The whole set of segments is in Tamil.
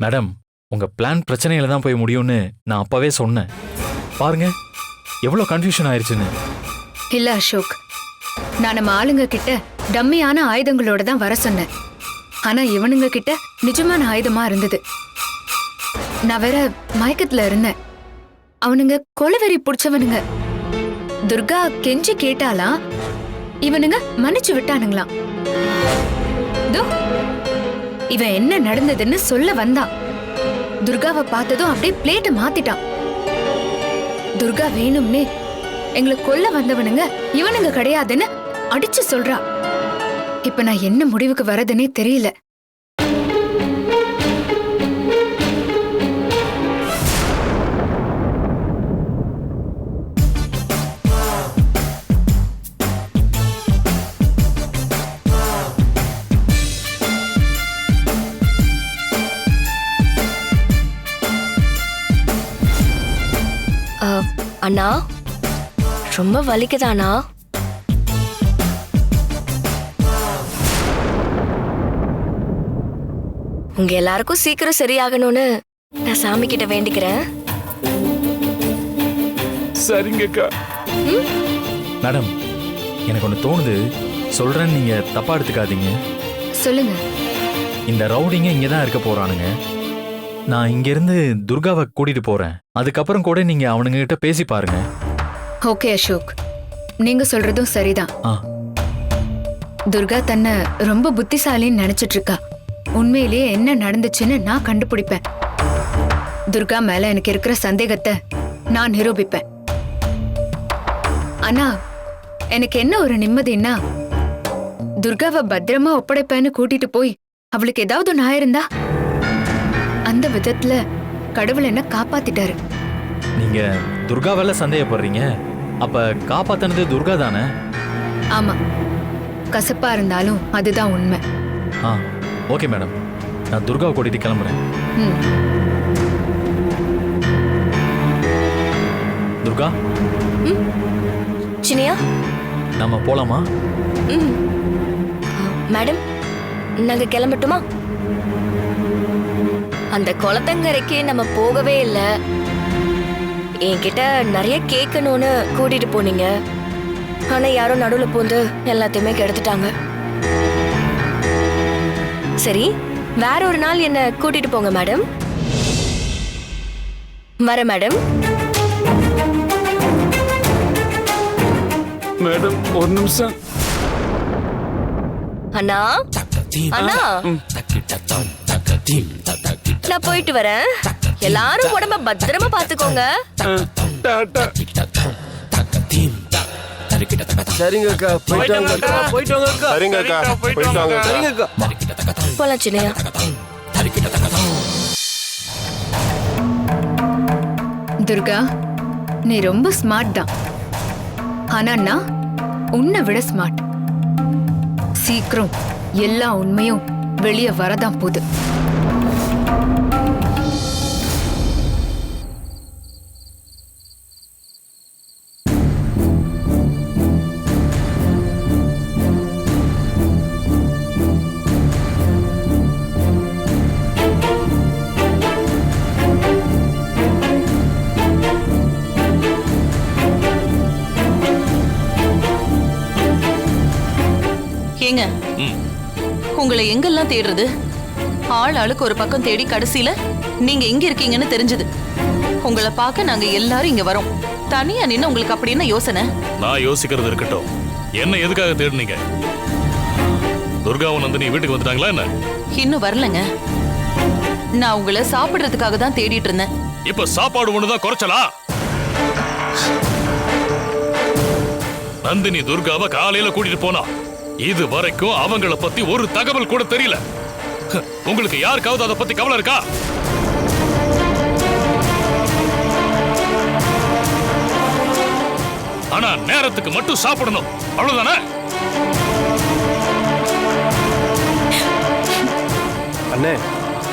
மேடம், உங்க பிளான் பிரச்சனையில தான் போய் முடியும்னு நான் அப்பவே சொன்னேன். பாருங்க எவ்வளவு கன்ஃபியூஷன் ஆயிருச்சுன்னு. இல்ல அசோக், நான் நம்ம ஆளுங்க கிட்ட டம்மியான ஆயுதங்களோட தான் வர சொன்னேன். ஆனா இவனுங்க கிட்ட நிஜமான ஆயுதமா இருந்தது. நான் வேற மயக்கத்துல இருந்தேன். அவனுங்க கொலவெறி புடிச்சவனுங்க. துர்கா கெஞ்சி கேட்டாலாம், இவனுங்க மன்னிச்சு விட்டானுங்களாம். தோ, இவன் என்ன நடந்ததுன்னு சொல்ல வந்தான். துர்காவை பார்த்ததும் அப்படியே பிளேட்டை மாத்திட்டான். துர்கா வேணும்னே எங்களை கொல்ல வந்தவனுங்க இவனுங்க கிடையாதுன்னு அடிச்சு சொல்றா. இப்ப நான் என்ன முடிவுக்கு வரதுன்னே தெரியல. அண்ணா, ரொம்ப வலிக்குதாண்ணா? உங்க எல்லாருக்கும் சீக்கிரம் சரியாகணும்னு நான் சாமி கிட்ட வேண்டிக்கிறேன். சரிங்கக்கா. மேடம், எனக்கு ஒன்று தோணுது, சொல்றேன்னு நீங்க தப்பா எடுத்துக்காதீங்க. சொல்லுங்க. இந்த ரவுடிங்க இங்க தான் இருக்க போறானுங்க. நான் இங்க இருந்து துர்காவை கூட்டிட்டு போறேன். அதுக்கப்புறம் கூட நீங்க அவனுங்க கிட்ட பேசி பாருங்க. ஓகே அசோக், நீங்க சொல்றதும் சரிதான். துர்கா தன்னை ரொம்ப புத்திசாலின்னு நினைச்சிட்டு இருக்கா. உண்மையிலேயே என்ன நடந்துச்சுன்னு நான் கண்டுபிடிப்பேன். துர்கா மேல எனக்கு இருக்கிற சந்தேகத்தை நான் நிரூபிப்பேன். ஆனா எனக்கு என்ன ஒரு நிம்மதினா, துர்காவை பத்திரமா ஒப்படைப்பேன்னு கூட்டிட்டு போய் அவளுக்கு ஏதாவது ஒன்று ஆயிருந்தா, அந்த விதத்துல கடவுள் என்ன காப்பாத்திட்டாரு. நீங்க துர்காவால சந்தேகப்படுறீங்க, அப்ப காப்பாத்தினது துர்கா தானே? ஆமா, கசப்பா இருந்தாலும் அதுதான் உண்மை. ஓகே மேடம், நான் துர்காவை கூட்டிட்டு கிளம்புறேன். துர்கா, சினியா, நம்ம போலாமா? மேடம், நாங்க கிளம்பட்டுமா? அந்த குளத்தங்கரைக்கு நம்ம போகவே இல்ல. என்கிட்ட நிறைய கேட்கணும்னு கூட்டிட்டு போனீங்க. ஆனா யாரும் நடுவுல பூந்து எல்லாத்தையுமே கெடுத்துட்டாங்க. சரி, வேற ஒரு நாள் என்ன கூட்டிட்டு போங்க மேடம். வர மேடம். மேடம், ஒரு நிமிஷம். அண்ணா, அண்ணா, நான் போயிட்டு வரேன். எல்லாரும் உடம்ப பத்திரமா பாத்துக்கோங்க. சரிங்கக்கா, போயிட்டு வாங்க. சரிங்கக்கா, போயிட்டு வாங்க. சரிங்கக்கா. போலாம் சின்னையா. துர்கா, நீ ரொம்ப ஸ்மார்ட் தான். ஆனா நான் உன்னை விட ஸ்மார்ட். சீக்கிரம் எல்லா உண்மையும் வெளியே வரதான் போகுது. ஏங்க, உங்களை எங்கெல்லாம் தேடுறது? ஆள் ஆளுக்கு ஒரு பக்கம் தேடி கடைசியில நீங்க எங்க இருக்கீங்கன்னு தெரிஞ்சது. உங்களை பார்க்க நாங்க எல்லாரும் இங்க வரோம். தனியா நின்னு உங்களுக்கு அப்படி என்ன யோசனை? நான் யோசிக்கிறது இருக்கட்டும். என்ன எதுக்காக தேடுனீங்க? துர்காவும் நந்தினி வீட்டுக்கு வந்துட்டாங்களா என்ன? இன்னும் வரலங்க. நான் உங்களை சாப்பிடுறதுக்காக தான் தேடிட்டு இருந்தேன். இப்ப சாப்பாடு ஒண்ணுதான் குறைச்சலா? நந்தினி துர்காவை காலையில கூட்டிட்டு போனா, இது வரைக்கும் அவங்கள பத்தி ஒரு தகவல் கூட தெரியல. உங்களுக்கு யாருக்காவது அதை பத்தி கவலை இருக்கா? ஆனா நேரத்துக்கு மட்டும் சாப்பிடணும், அவ்வளவுதானே? அண்ணே,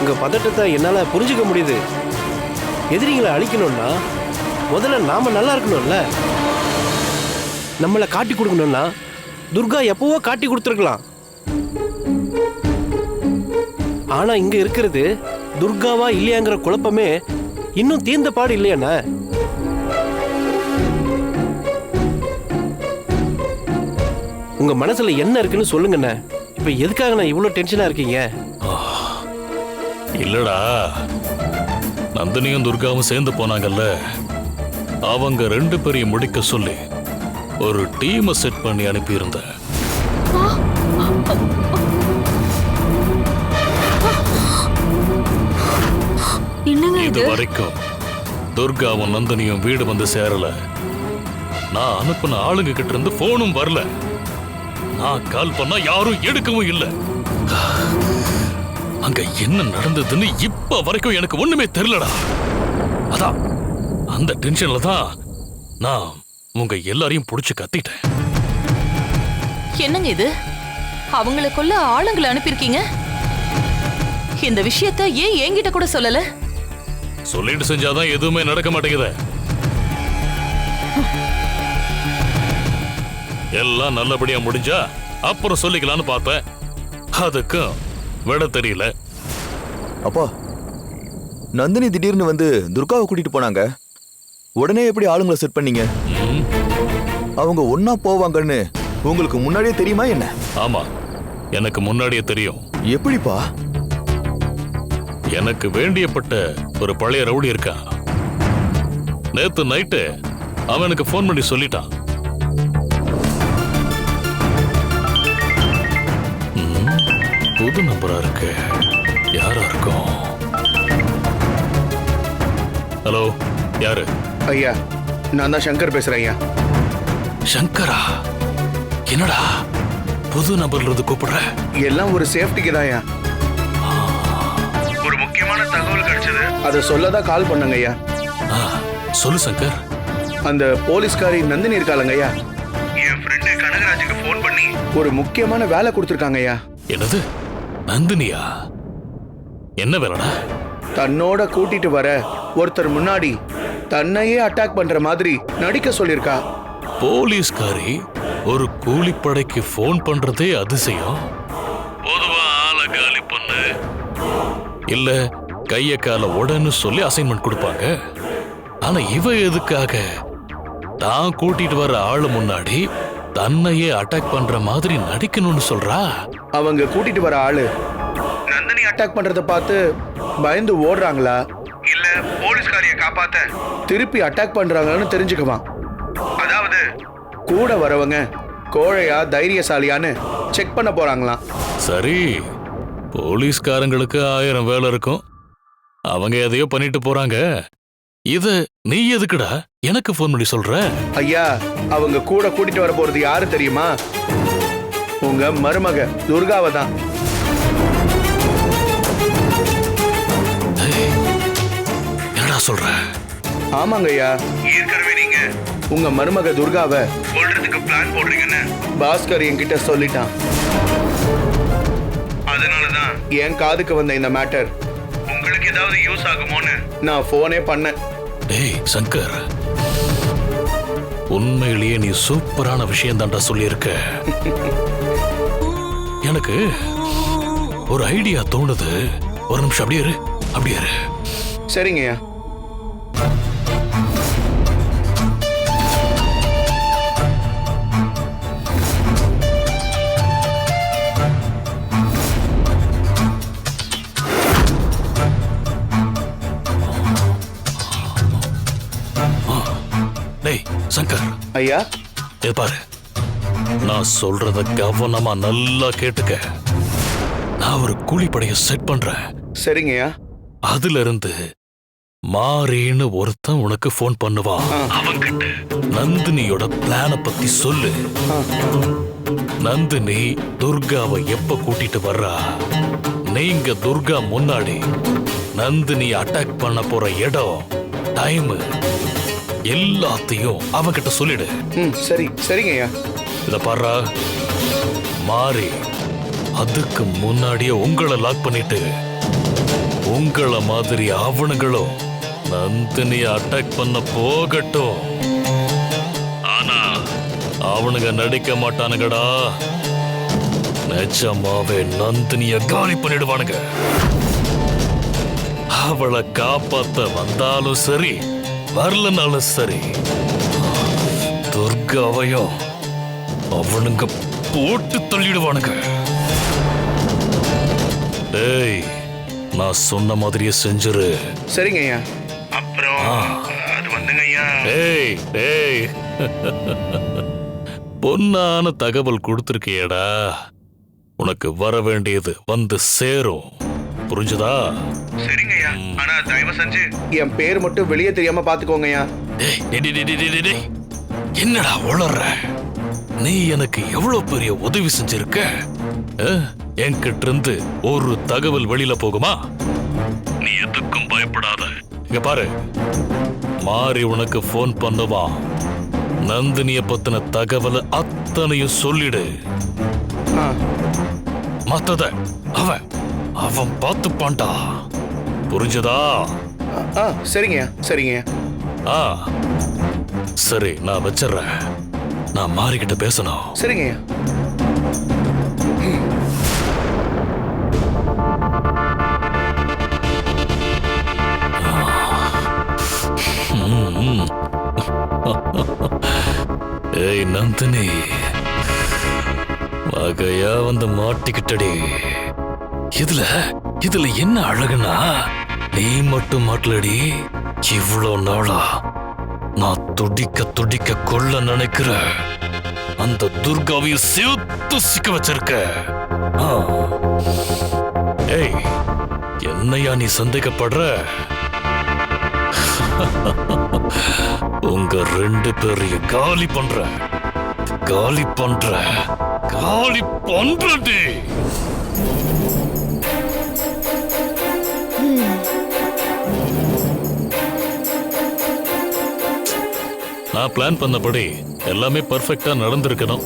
உங்க பதட்டத்தை என்னால புரிஞ்சுக்க முடியுது. எதிரிகளை அழிக்கணும்னா முதல்ல நாம நல்லா இருக்கணும்ல. நம்மளை காட்டி கொடுக்கணும்னா துர்கா எப்பவோ காட்டி கொடுத்துருக்கலாம். ஆனா இங்க இருக்கிறது துர்காவா இல்லையாங்கிற குழப்பமே இன்னும் தீர்ந்த பாடு இல்லையாண்ணா. உங்க மனசுல என்ன இருக்குன்னு சொல்லுங்கண்ணா. இப்ப எதுக்காக நான் இவ்வளவு டென்ஷனா இருக்கீங்க? இல்லடா, நந்தினியும் துர்காவும் சேர்ந்து போனாங்கல்ல, அவங்க 2 பேரையும் முடிக்க சொல்லி ஒரு டீமை செட் பண்ணி அனுப்பியிருந்தேன். இது வரைக்கும் துர்காவும் நந்தினியும் வீடு வந்து சேரல. நான் அனுப்பின ஆளுங்க கிட்ட இருந்து போனும் வரல. நான் கால் பண்ணா யாரும் எடுக்கவும் இல்லை. அங்க என்ன நடந்ததுன்னு இப்ப வரைக்கும் எனக்கு ஒண்ணுமே தெரியலடா. அதான் அந்த டென்ஷன்ல தான் நான் உங்க எல்லாரையும் புடிச்சு கத்திட்டேன். என்னங்க இது? அவங்கள கொல்ல ஆளுங்களை அனுப்பியிருக்கீங்க. இந்த விஷயத்த ஏன் என்கிட்ட கூட சொல்லல? சொல்லிட்டு செஞ்சாதான் எதுவுமே நடக்க மாட்டேங்குது. எல்லாம் நல்லபடியா முடிஞ்சா அப்புறம் சொல்லிக்கலாம்னு பார்த்தேன். அதுக்கும் விட தெரியல. அப்பா, நந்தினி திடீர்னு வந்து துர்காவை கூட்டிட்டு போனாங்க. உடனே எப்படி ஆளுங்களை செட் பண்ணீங்க? அவங்க ஒன்னா போவாங்கன்னு உங்களுக்கு முன்னாடியே தெரியுமா என்ன? ஆமா, எனக்கு முன்னாடியே தெரியும். எப்படிப்பா? எனக்கு வேண்டியப்பட்ட ஒரு பழைய ரவுடி இருக்கான். நேத்து நைட்டு அவனுக்கு போன் பண்ணி சொல்லிட்டான். புது நம்பரா இருக்கு. யாரா இருக்கும்? ஹலோ, யாரு? ஐயா, நான் தான் சங்கர் பேசுறேன் ஐயா. சங்கரா? என்னடா புது நம்பர்ல இருந்து கூப்பிடுற? எல்லாம் ஒரு சேஃப்டிக்கு தான் ஐயா. ஒரு முக்கியமான தகவல் கிடைச்சது, அதை சொல்லதான் கால் பண்ணங்க ஐயா. சொல்லு சங்கர். அந்த போலீஸ்காரி நந்தினி இருக்காளங்க ஐயா, என் ஃப்ரெண்டு கனகராஜுக்கு ஃபோன் பண்ணி ஒரு முக்கியமான வேலை கொடுத்துருக்காங்க ஐயா. என்னது? நந்தினியா? என்ன வேலைடா? தன்னோட கூட்டிட்டு வர ஒருத்தர் முன்னாடி தன்னையே அட்டாக் பண்ற மாதிரி நடிக்க சொல்லிருக்கா. போலீஸ்காரி ஒரு கூலிப்படைக்கு போன் பண்றதே அதிசயம். பொதுவா ஆளை காலி பண்ணு இல்ல கைய கால உடன்னு சொல்லி அசைன்மெண்ட் கொடுப்பாங்க. ஆனா இவ எதுக்காக தான் கூட்டிட்டு வர ஆளு முன்னாடி தன்னையே அட்டாக் பண்ற மாதிரி நடிக்கணும்னு சொல்றா? அவங்க கூட்டிட்டு வர ஆளு நந்தினி அட்டாக் பண்றத பார்த்து பயந்து ஓடுறாங்களா, இல்ல போலீஸ்காரிய காப்பாத்த திருப்பி அட்டாக் பண்றாங்கன்னு தெரிஞ்சுக்குவான். அதாவது கூட வரவங்க கோழையா தைரியசாலியான்னு செக் பண்ண போறாங்களாம். சரி, போலீஸ்காரங்களுக்கு 1000 வேலை இருக்கும். அவங்க எதையோ பண்ணிட்டு போறாங்க. இத நீ எதுக்குடா எனக்கு போன் பண்ணி சொல்ற? ஐயா, அவங்க கூட கூட்டிட்டு வர போறது யாரு தெரியுமா? உங்க மருமக துர்காவை தான். என்னடா சொல்ற? ஆமாங்க ஐயா, ஏற்கனவே நீங்க உங்க மருமக துர்காவை கொல்றதுக்கு பிளான் போடுறீங்கன்னு பாஸ்கர் என்கிட்ட சொல்லிட்டான். அதனாலதான் என் காதுக்கு வந்த இந்த மேட்டர் உங்களுக்கு ஏதாவது யூஸ் ஆகுமோன்னு நான் போனே பண்ணேன். டேய் சங்கர், உண்மையிலேயே நீ சூப்பரான விஷயம் தான்டா சொல்லியிருக்க. எனக்கு ஒரு ஐடியா தோணுது. ஒரு நிமிஷம் அப்படியே இரு, அப்படியே இரு. சரிங்கய்யா. டேய் சங்கர். ஐயா, இது பாரு, நான் சொல்றத கவனமா நல்லா கேட்டுக்க. நான் ஒரு கூலிப்படைய செட் பண்றேன். சரிங்கய்யா. அதுல இருந்து மாறின்னு ஒருத்தன் உனக்கு போன் பண்ணுவான். அவன்கிட்ட நந்தினியோட பிளான பத்தி சொல்லு. நந்தினி துர்காவை எப்ப கூட்டிட்டு வர்றா, நீங்க துர்கா முன்னாடி நந்தினி அட்டாக் பண்ண போற இடம், டைம் எல்லாத்தையும் அவன்கிட்ட சொல்லிடு. சரி சரிங்கய்யா. இத பாரு, மாறி அதுக்கு முன்னாடியே உங்களை லாக் பண்ணிட்டு உங்கள மாதிரி அவனுங்களும் நந்தினிய அட்டாக் பண்ண போகட்டும். ஆனா அவனுங்க நடிக்க மாட்டானுங்கடா. நிஜமாவே நந்தினிய காலி பண்ணிடுவானுங்க. அவளை காப்பாத்த வந்தாலும் சரி வரலனாலும் சரி துர்காவையும் அவனுங்க போட்டு தள்ளிடுவானுங்க. ஏய், நான் சொன்ன மாதிரியே செஞ்சிரு. சரிங்க ஐயா. அப்புறம் அது வந்துங்க ஐயா. ஏய் ஏய் பொன்னான தகவல் கொடுத்திருக்கியடா. உனக்கு வர வேண்டியது வந்து சேரும். புரிஞ்சதா? சரிங்க ஐயா. ஆனா தயவு செஞ்சு என் பேர் மட்டும் வெளியே தெரியாம பாத்துக்கோங்க ஐயா. என்னடா உளற? நீ எனக்கு எவ்வளவு பெரிய உதவி செஞ்சிருக்க. என்கிட்ட இருந்து ஒரு தகவல் வெளியில போகுமா? நீ எதுக்கும் பயப்படாத. இங்க பாரு, மாறி உனக்கு போன் பண்ணுவான். நந்தினிய பத்தின தகவலை அத்தனையும் சொல்லிடு. மத்தத அவன் அவன் பார்த்துப்பான்டா. புரிஞ்சதா? சரிங்க சரிங்க. சரி, நான் வச்சிடுறேன். நான் மாறிக்கிட்ட பேசணும். சரிங்க. ஏய் நந்தினி, வகையா வந்து மாட்டிக்கிட்டடி. இதுல என்ன அழகுனா, நீ மட்டும் மாட்டலடி. இவ்வளோ நாளா நான் துடிக்க துடிக்க கொள்ள நினைக்கிற அந்த துர்காவையும் சேர்த்து சிக்க வச்சிருக்க. ஏய், என்னையா நீ சந்தேகப்படுற? உங்க ரெண்டு பேரையும் காலி பண்ற காலி பண்றடி. நான் பிளான் பண்ணபடி எல்லாமே பர்ஃபெக்டா நடந்திருக்கணும்.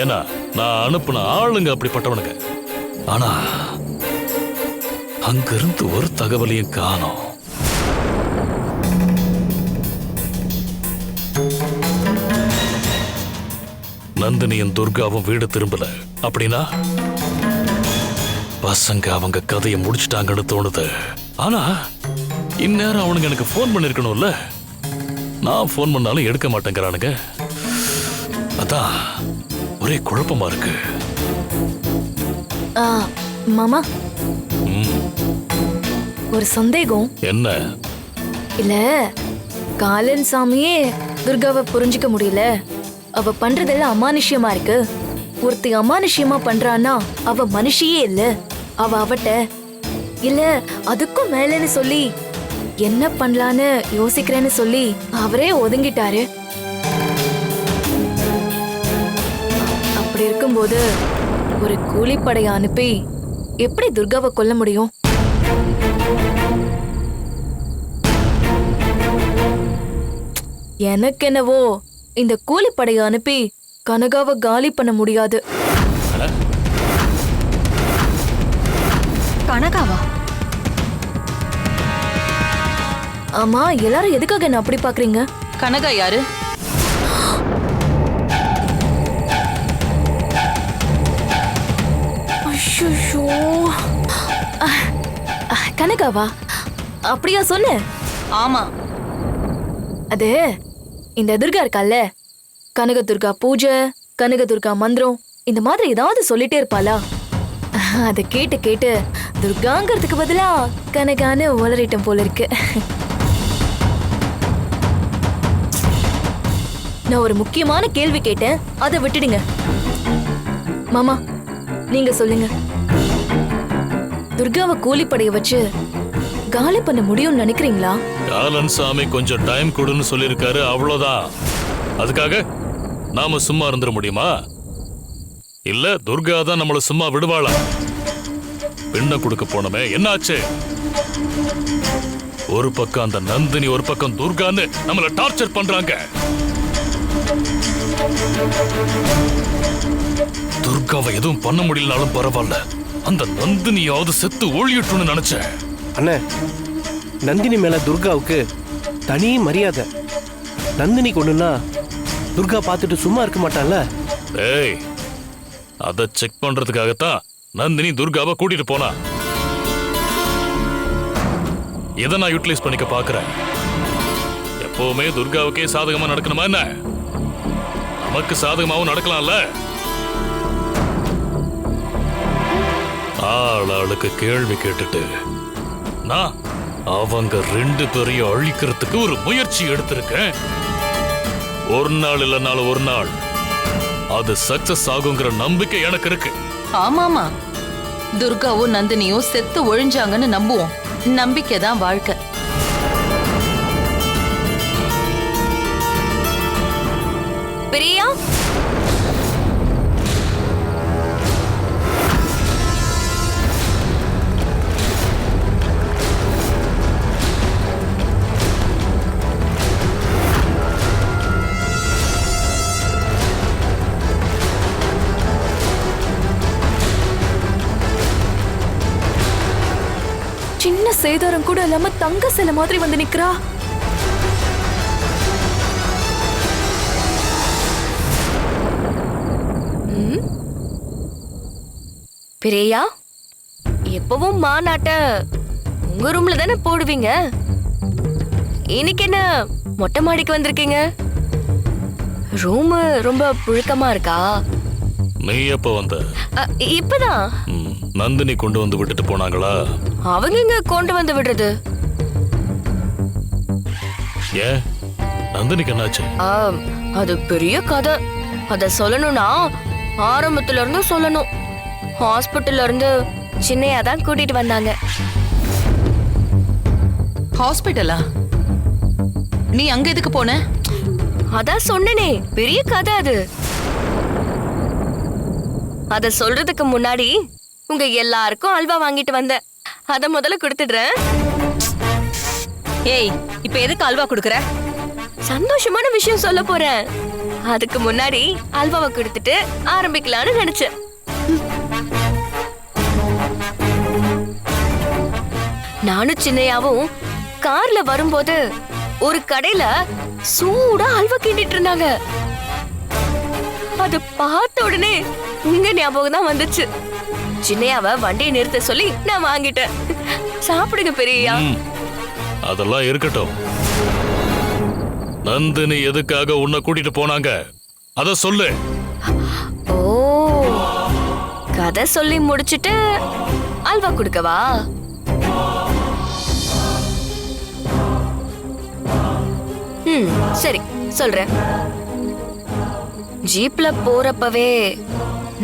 ஏன்னா நான் அனுப்புன ஆளுங்க அப்படிப்பட்டவனுங்க. ஆனா அங்கிருந்து ஒரு தகவலையும் காணோம். நந்தினியும் துர்காவும் வீடு திரும்பல. அப்படின்னா பசங்க அவங்க கதையை முடிச்சிட்டாங்கன்னு தோணுது. ஆனா இந்நேரம் அவனுங்க எனக்கு போன் பண்ணிருக்கணும்ல. நான் போன் பண்ணாலும் எடுக்க மாட்டேங்கிறானுங்க. அதான் ஒரே குழப்பமா இருக்கு. மாமா, ஒரு சந்தேகம். என்ன? இல்ல, காலன் சாமியே துர்காவை புரிஞ்சுக்க முடியல. அவ பண்றதெல்லாம் அமானுஷ்யமா இருக்கு. ஒருத்தி அமானுஷ்யமா பண்றான்னா அவ மனுஷியே இல்ல. அவட்ட இல்ல அதுக்கும் மேலன்னு சொல்லி என்ன பண்ணலான்னு யோசிக்கிறேன்னு சொல்லி அவரே ஒதுங்கிட்டாரு. அப்படி இருக்கும்போது ஒரு கூலிப்படையை அனுப்பி எப்படி துர்காவை கொல்ல முடியும்? எனக்கு என்னவோ இந்த கூலிப்படையை அனுப்பி கனகாவை காலி பண்ண முடியாது. கனகாவா? ஆமா, எல்லாரும் எதுக்காக என்ன அப்படி பாக்குறீங்க? கனகா யாரு? ஐயோ, கனகாவா? அப்படியா சொன்ன? ஆமா, அது இந்த துர்கா இருக்கால, கனக துர்கா பூஜை, கனக துர்கா மந்திரம், இந்த மாதிரி ஏதாவது சொல்லிட்டே இருப்பாளா? அதை கேட்டு கேட்டு துர்காங்கிறதுக்கு பதிலா கனகான்னு உளறிட்டம் போல இருக்கு. நான் ஒரு முக்கியமான கேள்வி கேட்டேன், அதை விட்டுடுங்க. மாமா, நீங்க சொல்லுங்க. துர்காவை கூலிப்படைய வச்சு காலி பண்ண முடியும்னு நினைக்கிறீங்களா? காலன் சாமி கொஞ்சம் டைம் கொடுன்னு சொல்லியிருக்காரு, அவ்வளவுதான். அதுக்காக நாம சும்மா இருந்துட முடியுமா? இல்ல துர்கா தான் நம்மள சும்மா விடுவாளா? பெண்ணை கொடுக்க போனமே என்னாச்சு? ஒரு பக்கம் அந்த நந்தினி, ஒரு பக்கம் துர்கான்னு நம்மள டார்ச்சர் பண்றாங்க. துர்காவை எதுவும் பண்ண முடியலனாலும் பரவாயில்ல, அந்த நந்தினியாவது செத்து ஒழியட்டும்னு நினைச்சேன். அண்ணே, நந்தினி மேல துர்காவுக்கு தனி மரியாதை. நந்தினி கொண்டுனா துர்கா பார்த்துட்டு சும்மா இருக்க மாட்டான்ல. ஏய், அதை செக் பண்றதுக்காகத்தான் நந்தினி துர்காவை கூட்டிட்டு போனா. இதை நான் யூட்டிலைஸ் பண்ணிக்க பாக்குறேன். எப்பவுமே துர்காவுக்கே சாதகமா நடக்கணுமா என்ன? நமக்கு சாதகமாவும் நடக்கலாம்ல. ஆளுக்கு கேள்வி கேட்டுட்டு நான் அவங்க 2 பேரையும் அழிக்கிறதுக்கு ஒரு முயற்சி எடுத்திருக்கேன். ஒரு நாள் இல்லைனாலும் ஒரு நாள் அது சக்சஸ் ஆகுங்கிற நம்பிக்கை எனக்கு இருக்கு. ஆமாமா, துர்காவும் நந்தினியும் செத்து ஒழிஞ்சாங்கன்னு நம்புவோம். நம்பிக்கை தான் வாழ்க்கை. பிரியா, சின்ன சேதாரம் கூட இல்லாம தங்க சிலை மாதிரி வந்து நிக்கிறா. பிரியா, எப்பவும் மாநாட்ட உங்க ரூம்ல தானே போடுவீங்க. இன்னைக்கு என்ன மொட்டை மாடிக்கு வந்திருக்கீங்க? ரூம் ரொம்ப புழுக்கமா இருக்கா? நீ எப்ப வந்த? இப்பதான். நந்தினி கொண்டு வந்து விட்டுட்டு போனாங்களா? அவங்க இங்க கொண்டு வந்து விடுறது. ஏன் நந்தினிக்கு என்னாச்சு? அது பெரிய கதை. அத சொல்லணும்னா ஆரம்பத்துல இருந்து சொல்லணும். ஹாஸ்பிட்டல்ல இருந்து சின்னையா தான் கூட்டிட்டு வந்தாங்க. ஹாஸ்பிட்டலா? நீ அங்க எதுக்கு போன? அதான் சொன்னனே, பெரிய கதை அது. அத சொல்றதுக்கு முன்னாடி உங்க எல்லாருக்கும் அல்வா வாங்கிட்டு வந்தேன். அத முதல்ல கொடுத்துடுறேன். ஏய், இப்ப எதுக்கு அல்வா குடுக்குற? சந்தோஷமான விஷயம் சொல்ல போறேன். அதுக்கு முன்னாடி அல்வாவை கொடுத்துட்டு ஆரம்பிக்கலாம்னு நினைச்சேன். நானும் சின்னையாவும் கார்ல வரும்போது ஒரு கடையில சூடா அல்வா கிண்டிட்டு இருந்தாங்க. அது பார்த்த உடனே உங்க ஞாபகம் தான் வந்துச்சு. சின்னையாவ வண்டியை நிறுத்த சொல்லி நான் வாங்கிட்டேன். சாப்பிடுங்க பெரியா. அதெல்லாம் இருக்கட்டும். நந்தினி எதுக்காக உன்னை கூட்டிட்டு போனாங்க அத சொல்லு. ஓ, கதை சொல்லி முடிச்சிட்டு அல்வா கொடுக்கவா? சரி, சொல்றேன். ஜீப்ல போறப்பவே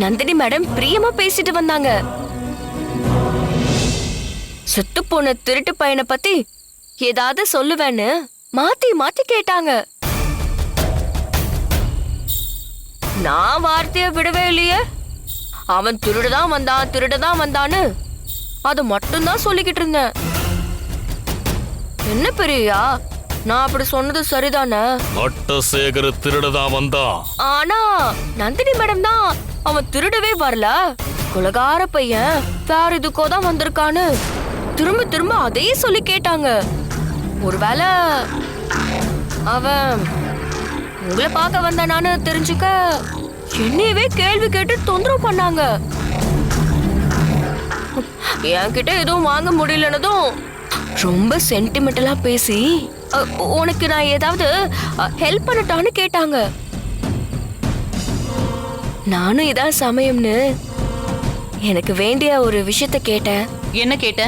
நந்தினி மேடம் பிரியமா பேசிட்டு வந்தாங்க. சுத்து போன திருட்டு பையனை பத்தி ஏதாவது சொல்லுவேன்னு மாத்தி மாத்தி கேட்டாங்க. நான் வார்த்தைய விடவே இல்லையே. அவன் திருடதான் வந்தான்னு அது மட்டும்தான் சொல்லிக்கிட்டு இருந்தேன். என்ன பெரியா, நான் அப்படி சொன்னது சரிதானே? மட்டசேகர திருடதான் வந்தான். ஆனா நந்தினி மேடம் தான் அவன் திருடவே வரல, குலகார பையன் வேற இதுக்கோ தான் வந்திருக்கான்னு திரும்ப திரும்ப அதையே சொல்லி கேட்டாங்க. ஒருவேளை அவன் உங்களை பார்க்க வந்தானான்னு தெரிஞ்சுக்க என்னையவே கேள்வி கேட்டு தொந்தரவு பண்ணாங்க. என்கிட்ட எதுவும் வாங்க முடியலன்னதும் ரொம்ப சென்டிமெண்டலா பேசி உனக்கு நான் ஏதாவது ஹெல்ப் பண்ணட்டான்னு கேட்டாங்க. நானும் இதான் சமயம்னு எனக்கு வேண்டிய ஒரு விஷயத்த கேட்டேன். என்ன கேட்ட?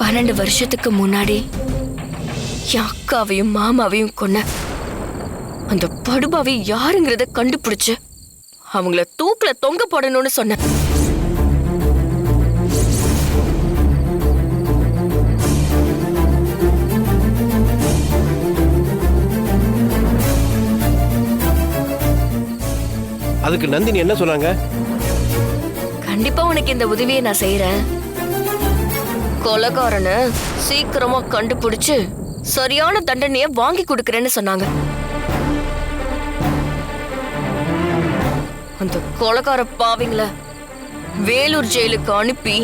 பன்னெண்டு வருஷத்துக்கு முன்னாடி என் அக்காவையும் மாமாவையும் கொன்ன அந்த படுபாவை யாருங்கிறத கண்டுபிடிச்சு அவங்கள தூக்குல தொங்க போடணும்னு சொன்ன. அதுக்கு நந்தினி என்ன சொன்னாங்க? கண்டிப்பா உனக்கு இந்த உதவியை நான் செய்யறேன். கொலைகாரனை சீக்கிரமா கண்டுபிடிச்சு சரியான தண்டனைய வாங்கி கொடுக்கறேன்னு சொன்னாங்க. அந்த கொலைகார பாவிங்கள வேலூர் ஜெயிலுக்கு அனுப்பி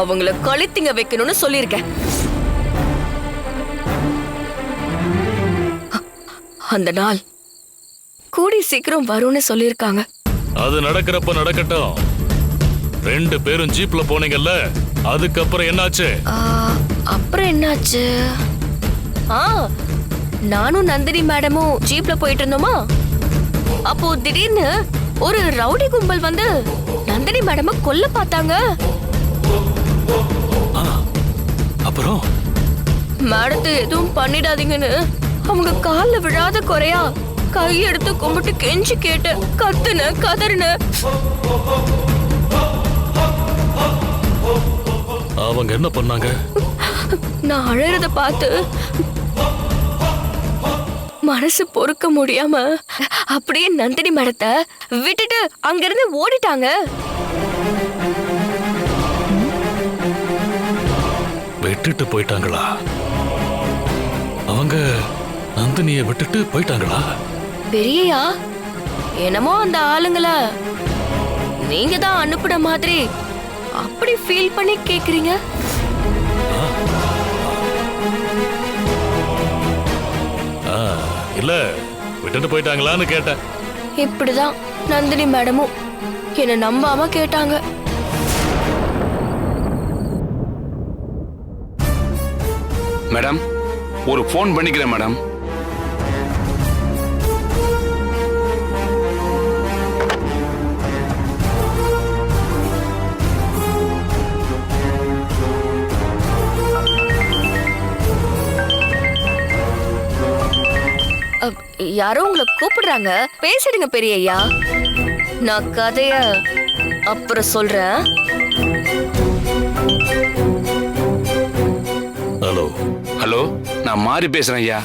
அவங்கள கழுத்திங்க வைக்கணும்னு சொல்லியிருக்கேன். அந்த நாள் கூடி சீக்கிரம் வரும்னு சொல்லியிருக்காங்க. அது நடக்கிறப்ப நடக்கட்டும். 2 பேரும் ஜீப்ல போனீங்கல்ல, அதுக்கப்புறம் என்னாச்சு? அப்புறம் என்னாச்சு? நானும் நந்தினி மேடமும் ஜீப்ல போயிட்டு இருந்தோமா, அப்போ திடீர்னு ஒரு ரவுடி கும்பல் வந்து நந்தினி மேடம கொல்ல பார்த்தாங்க. அப்புறம் மேடத்தை எதுவும் பண்ணிடாதீங்கன்னு அவங்க கால்ல விழாத குறையா கையெடுத்து கும்பிட்டு கெஞ்சி கேட்டு கத்துன கதறின. அவங்க என்ன பண்ணாங்க? நான் அழறத பார்த்து மனசு பொறுக்க முடியாம அப்படியே நந்தினி மேடத்தை விட்டுட்டு அங்கிருந்து ஓடிட்டாங்க. விட்டுட்டு போயிட்டாங்களா? அவங்க நந்தினிய விட்டுட்டு போயிட்டாங்களா? பெரியயா, என்னமோ அந்த ஆளுங்கள நீங்க தான் அனுப்புன மாதிரி அப்படி ஃபீல் பண்ணி கேக்குறீங்க. இல்ல, விட்டுட்டு போயிட்டாங்களான்னு கேட்டேன். இப்படிதான் நந்தினி மேடமும் என்ன நம்பாம கேட்டாங்க. மேடம், ஒரு ஃபோன் பண்ணிக்கிறேன் மேடம். யாரோ உங்களை கூப்பிடுறாங்க, பேசிடுங்க பெரியய்யா. நான் கதைய அப்புறம் சொல்றேன். ஹலோ ஹலோ, நான் மாறி பேசுறேன் ஐயா.